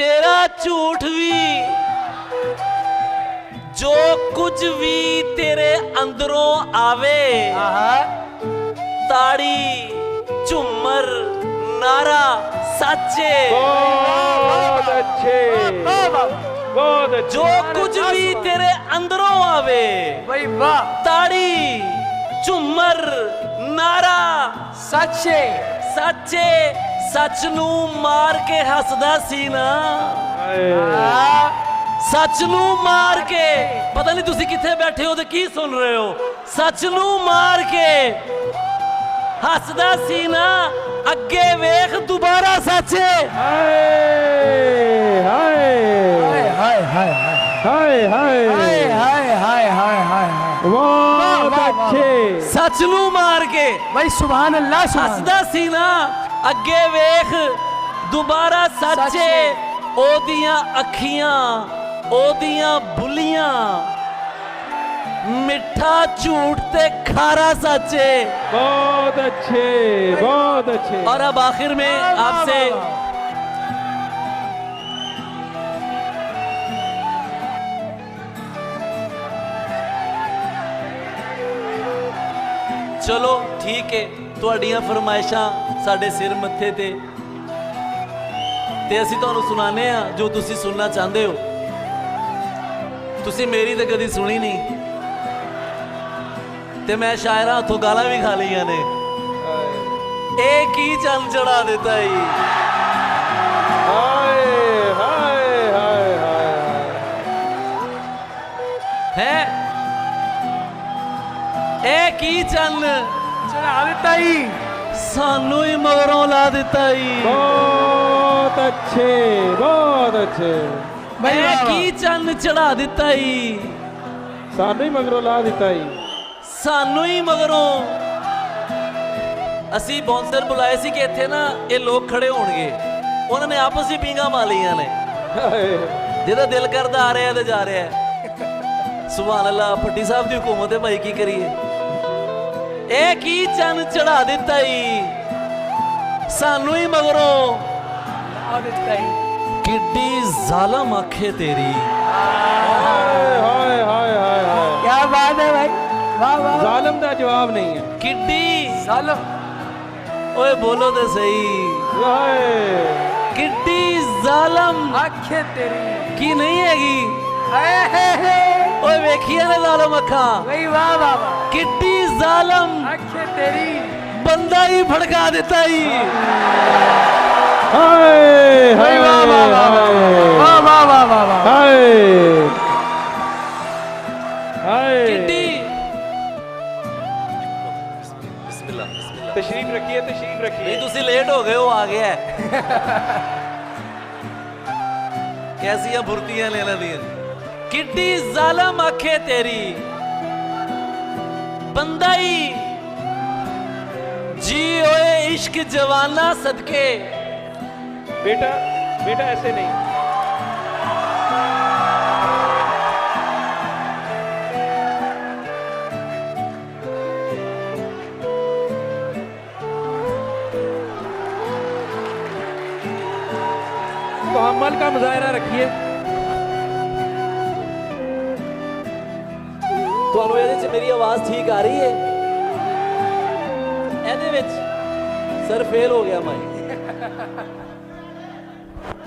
तेरा झूठ भी, जो कुछ भी तेरे अंदरों आवे, ताड़ी झूमर नारा सच्चे, बहुत अच्छे, बहुत अच्छे। जो कुछ भी तेरे अंदरों आवे, भाई वाह, ताड़ी झूमर नारा सच्चे सच्चे, सच नू मार के हसदा सी ना, सच नू मार के, पता नहीं तुसी किथे बैठे हो ते की सुन रहे हो, सच नू मार के हसदा सी ना, अगे वेख दोबारा सच्चे। हाय हाय हाय हाय हाय हाय हाय हाय हाय हाय हाय हाय, बहुत अच्छे। सच नू मार के भाई सुभान अल्लाह, सुभान हसदा सी ना, अगे वेख दोबारा सच्चे, ओदियां अखियां ओदियां बुलियां, मिठा झूठ ते खारा सच्चे। बहुत अच्छे, बहुत अच्छे। और अब आखिर में आपसे चलो ठीक है, तुहाडियां फरमाइशां साडे सिर मत्थे ते असीं तुहानूं सुणाने आ जो तुसीं सुनना चाहते हो। तुसीं मेरी तो कदी सुनी नहीं, ते मैं शायरां हत्थों गालां भी खा लईआं ने। एक ही चंद चढ़ा देता ही, हाय हाय हाय हाय है एक ही चंद चढ़ा देता ही, सानू ही मगरों ला देता ही। बहुत अच्छे, बहुत अच्छे। एक ही चंद चढ़ा दिता ही, सानू ही मगरों ला दिता ही, सानू ही मगरों। असी बाउंसर बुलाए सी कि इत्थे ना ये लोग खड़े होणगे, उन्होंने आपस ही पींगा मालियां ने, जिहदा दिल करदा आ रहा है ते जा रहा है। सुभान अल्लाह, भट्टी साहब की हुकूमत है भाई, की करिए। एक ही चंद चढ़ा दिता ही, सानू ही मगरों चढ़ा देता ही। किड्डी जालम आखे तेरी, हाय हाय हाय हाय हाय। क्या बात है भाई, वाह वाह। जालिम का जवाब नहीं है। किड्डी जालिम, ओए बोलो तो सही, हाय किड्डी जालम आंखें तेरी की नहीं हैगी। है। ओए वेखिया ने जालम अखा, भाई वाह वाह वाह, किड्डी जालम, आंखें तेरी बंदा ही भड़का देता ही। हाय भाई वाह वाह वाह वाह वाह वाह वाह वाह। हाय हाय। किड्डी बिस्मिल्लाह बिस्मिल्लाह। तशरीफ रखिए, तशरीफ रखिए। नहीं तुसी लेट हो गए हो, आ गया है। कैसियां बुरतियां लेना दी। किड्डी जालम आखे तेरी, बंदा ही जी ओए इश्क जवाना सदके। बेटा बेटा ऐसे नहीं। तहम्मुल का मुजाहरा रखिए। ਤੁਹਾਨੂੰ ਇਹਦੇ ਚ ਮੇਰੀ ਆਵਾਜ਼ ਠੀਕ ਆ ਰਹੀ ਹੈ? ਇਹਦੇ ਵਿੱਚ ਸਰ ਫੇਲ ਹੋ ਗਿਆ ਮੈਂ।